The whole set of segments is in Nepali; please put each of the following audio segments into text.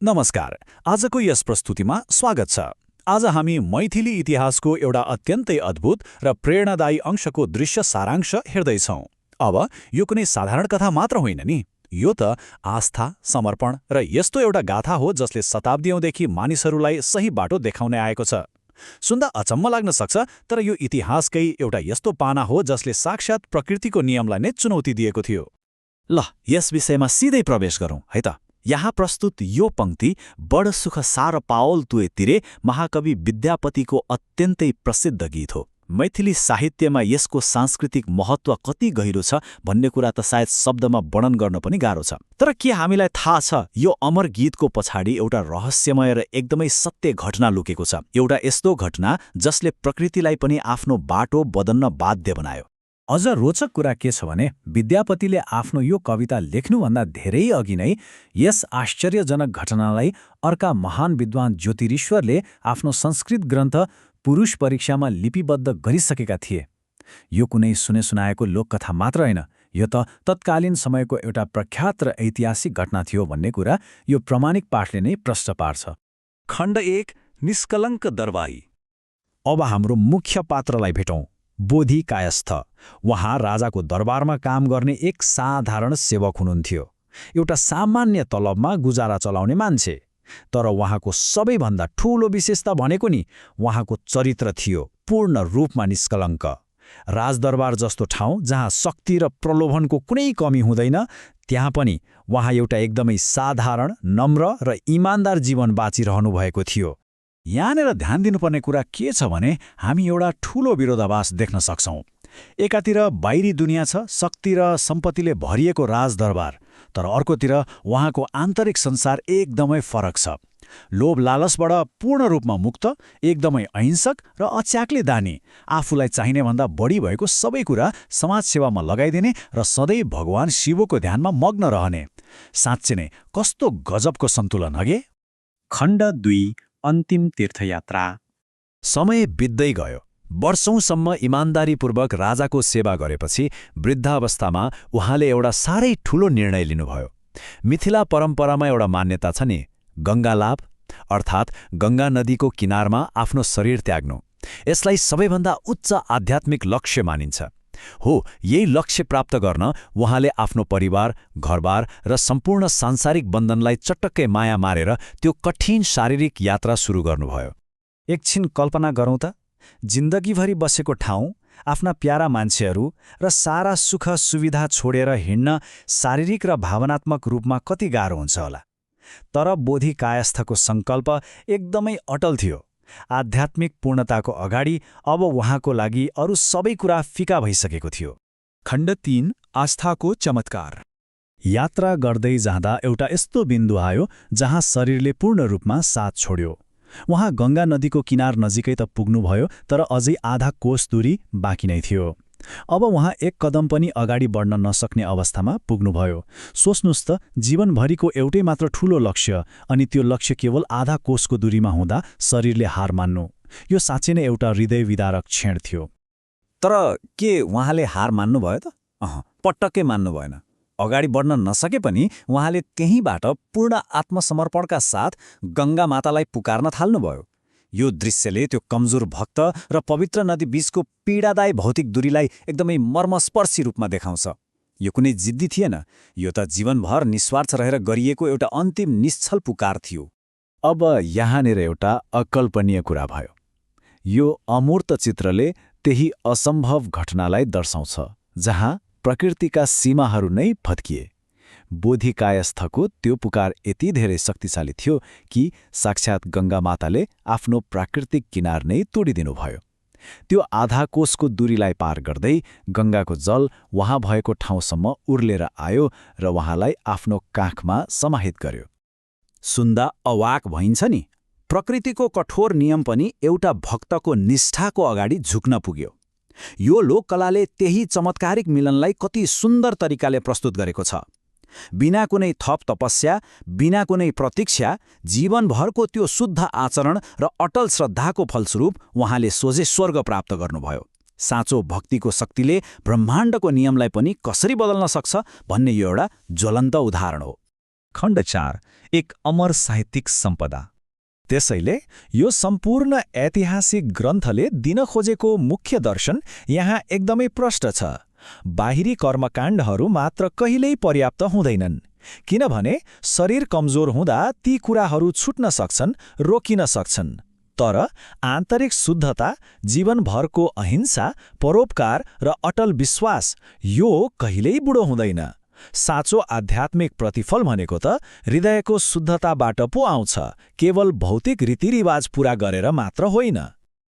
नमस्कार। आजको यस प्रस्तुतिमा स्वागत छ। आज हामी मैथिली इतिहासको एउटा अत्यन्तै अद्भुत र प्रेरणादायी अंशको दृश्य सारांश हेर्दैछौँ। अब यो कुनै साधारण कथा मात्र होइन नि, यो त आस्था, समर्पण र यस्तो एउटा गाथा हो जसले शताब्दीौंदेखि मानिसहरूलाई सही बाटो देखाउने आएको छ। सुन्दा अचम्म लाग्न सक्छ, तर यो इतिहासकै एउटा यस्तो पाना हो जसले साक्षात् प्रकृतिको नियमलाई नै चुनौती दिएको थियो। ल, यस विषयमा सिधै प्रवेश गरौँ है त। यहाँ प्रस्तुत यो पंक्ति बड सुख सार पाओल तुए तिरे महाकवि विद्यापतिको अत्यन्तै प्रसिद्ध गीत हो। मैथिली साहित्यमा यसको सांस्कृतिक महत्त्व कति गहिरो छ भन्ने कुरा त सायद शब्दमा वर्णन गर्न पनि गाह्रो छ। तर के हामीलाई थाहा छ यो अमर गीतको पछाडि एउटा रहस्यमय र एकदमै सत्य घटना लुकेको छ। एउटा यस्तो घटना जसले प्रकृतिलाई पनि आफ्नो बाटो बदल्न बाध्य बनायो। अझ रोचक कुरा के छ भने विद्यापतिले आफ्नो यो कविता लेख्नुभन्दा धेरै अघि नै यस आश्चर्यजनक घटनालाई अर्का महान विद्वान ज्योतिरीश्वरले आफ्नो संस्कृत ग्रन्थ पुरुष परीक्षामा लिपिबद्ध गरिसकेका थिए। यो कुनै सुने सुनाएको लोककथा मात्र होइन, यो त तत्कालीन समयको एउटा प्रख्यात र ऐतिहासिक घटना थियो भन्ने कुरा यो प्रमाणिक पाठले नै प्रष्ट पार्छ। खण्ड 1 निष्कलङ्क दरबारी। अब हाम्रो मुख्य पात्रलाई भेटौँ, बोधी कायस्थ। उहाँ राजाको दरबारमा काम गर्ने एक साधारण सेवक हुनुहुन्थ्यो, एउटा सामान्य तलबमा गुजारा चलाउने मान्छे। तर उहाँको सबैभन्दा ठूलो विशेषता भनेको नि उहाँको चरित्र थियो, पूर्ण रूपमा निष्कलङ्क। राजदरबार जस्तो ठाउँ जहाँ शक्ति र प्रलोभनको कुनै कमी हुँदैन, त्यहाँ पनि उहाँ एउटा एकदमै साधारण, नम्र र इमान्दार जीवन बाँचिरहनु भएको थियो। यहाँनिर ध्यान दिनुपर्ने कुरा के छ भने हामी एउटा ठूलो विरोधाभास देख्न सक्छौँ। एकातिर बाहिरी दुनियाँ छ, शक्ति र सम्पत्तिले भरिएको राजदरबार, तर अर्कोतिर उहाँको आन्तरिक संसार एकदमै फरक छ। लोभ लालचबाट पूर्ण रूपमा मुक्त, एकदमै अहिंसक र अच्याक्ले दानी, आफूलाई चाहिने भन्दा बढी भएको सबै कुरा समाजसेवामा लगाइदिने र सधैँ भगवान शिवको ध्यानमा मग्न रहने। साँच्चै नै कस्तो गजबको सन्तुलन हगे। खण्ड 2 अन्तिम तीर्थयात्रा। समय बित्दै गयो। वर्षौंसम्म इमान्दारीपूर्वक राजाको सेवा गरेपछि वृद्धावस्थामा उहाँले एउटा साह्रै ठूलो निर्णय लिनुभयो। मिथिला परम्परामा एउटा मान्यता छ नि, गङ्गालाभ, अर्थात् गङ्गा नदीको किनारमा आफ्नो शरीर त्याग्नु। यसलाई सबैभन्दा उच्च आध्यात्मिक लक्ष्य मानिन्छ। हो, यही लक्ष्य प्राप्त गर्न उहाँले आफ्नो परिवार, घरबार र सम्पूर्ण सांसारिक बन्धनलाई चटक्कै माया मारेर त्यो कठिन शारीरिक यात्रा सुरु गर्नुभयो। एकछिन कल्पना गरौँ त, जिन्दगीभरि बसेको ठाउँ, आफ्ना प्यारा मान्छेहरू र सारा सुख सुविधा छोडेर हिँड्न शारीरिक र भावनात्मक रूपमा कति गाह्रो हुन्छ होला। तर बोधी कायस्थको सङ्कल्प एकदमै अटल थियो। आध्यात्मिक पूर्णताको अगाडि अब उहाँको लागि अरू सबै कुरा फिका भइसकेको थियो। खण्ड 3 आस्थाको चमत्कार। यात्रा गर्दै जाँदा एउटा यस्तो बिन्दु आयो जहाँ शरीरले पूर्ण रूपमा साथ छोड्यो। उहाँ गङ्गा नदीको किनार नजिकै त पुग्नुभयो, तर अझै आधा कोस दूरी बाँकी नै थियो। अब उहाँ एक कदम पनि अगाडि बढ्न नसक्ने अवस्थामा पुग्नुभयो। सोच्नुस् त, जीवनभरिको एउटै मात्र ठूलो लक्ष्य, अनि त्यो लक्ष्य केवल आधा कोसको दूरीमा हुँदा शरीरले हार मान्नु, यो साँच्चै नै एउटा हृदय विदारक क्षण थियो। तर के उहाँले हार मान्नुभयो त? पटक्कै मान्नु भएन। अगाडि बढ्न नसके पनि उहाँले त्यहीँबाट पूर्ण आत्मसमर्पणका साथ गङ्गा मातालाई पुकार्न थाल्नुभयो। यो दृश्यले त्यो कमजोर भक्त र पवित्र नदी बीचको पीडादायी भौतिक दूरीलाई एकदमै मर्मस्पर्शी रूपमा देखाउँछ। यो कुनै जिद्दी थिएन, यो त जीवनभर निस्वार्थ रहेर गरिएको एउटा अन्तिम निश्चल पुकार थियो। अब यहाँनिर एउटा अकल्पनीय कुरा भयो। यो अमूर्त चित्रले त्यही असम्भव घटनालाई दर्शाउँछ जहाँ प्रकृतिका सीमाहरू नै फत्किए। बोधी कायस्थको त्यो पुकार यति धेरै शक्तिशाली थियो कि साक्षात् गङ्गा माताले आफ्नो प्राकृतिक किनार नै तोडिदिनुभयो। त्यो आधा कोसको दूरीलाई पार गर्दै गङ्गाको जल उहाँ भएको ठाउँसम्म उर्लेर आयो र उहाँलाई आफ्नो काखमा समाहित गर्यो। सुन्दा अवाक भइन्छ नि। प्रकृतिको कठोर नियम पनि एउटा भक्तको निष्ठाको अगाडि झुक्न पुग्यो। यो लोककलाले त्यही चमत्कारिक मिलनलाई कति सुन्दर तरिकाले प्रस्तुत गरेको छ। बिना कुनै थप तपस्या, बिना कुनै प्रतीक्षा, जीवनभरको त्यो शुद्ध आचरण र अटल श्रद्धाको फलस्वरूप उहाँले सोझै स्वर्ग प्राप्त गर्नुभयो। साँचो भक्तिको शक्तिले ब्रह्माण्डको नियमलाई पनि कसरी बदल्न सक्छ भन्ने यो एउटा ज्वलन्त उदाहरण हो। खण्ड 4 एक अमर साहित्यिक सम्पदा। त्यसैले यो सम्पूर्ण ऐतिहासिक ग्रन्थले दिन खोजेको मुख्य दर्शन यहाँ एकदमै प्रष्ट छ। बाहिरी कर्मकाण्डहरू मात्र कहिल्यै पर्याप्त हुँदैनन्, किनभने शरीर कमजोर हुँदा ती कुराहरू छुट्न सक्छन्, रोकिन सक्छन्। तर आन्तरिक शुद्धता, जीवनभरको अहिंसा, परोपकार र अटल विश्वास यो कहिल्यै बुढो हुँदैन। साँचो आध्यात्मिक प्रतिफल भनेको त हृदयको शुद्धताबाट पो आउँछ, केवल भौतिक रीतिरिवाज पूरा गरेर मात्र होइन।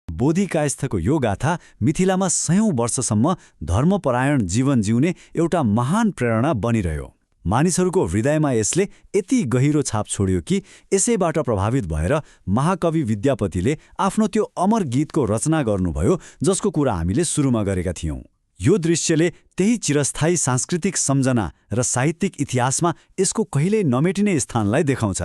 बोधिकायस्थको यो गाथा मिथिलामा 100औं वर्षसम्म धर्मपरायण जीवन जिउने एउटा महान प्रेरणा बनिरह्यो। मानिसहरूको हृदयमा यसले यति गहिरो छाप छोड्यो कि यसैबाट प्रभावित भएर महाकवि विद्यापतिले आफ्नो त्यो अमर गीतको रचना गर्नुभयो, जसको कुरा हामीले सुरुमा गरेका थियौं। यो दृश्यले त्यही चिरस्थायी सांस्कृतिक सम्झना र साहित्यिक इतिहासमा यसको कहिल्यै नमेटिने स्थानलाई देखाउँछ।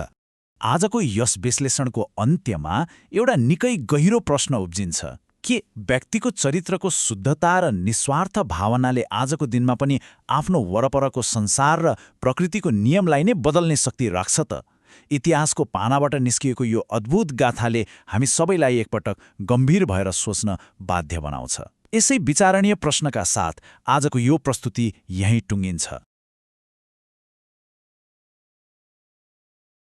आजको यस विश्लेषणको अन्त्यमा एउटा निकै गहिरो प्रश्न उब्जिन्छ के व्यक्तिको चरित्रको शुद्धता र निस्वार्थ भावनाले आजको दिनमा पनि आफ्नो वरपरको संसार र प्रकृतिको नियमलाई नै बदल्ने शक्ति राख्छ त? इतिहासको पानाबाट निस्किएको यो अद्भुत गाथाले हामी सबैलाई एकपटक गम्भीर भएर सोच्न बाध्य बनाउँछ। यसै विचारणीय प्रश्नका साथ आजको यो प्रस्तुति यहीँ टुङ्गिन्छ।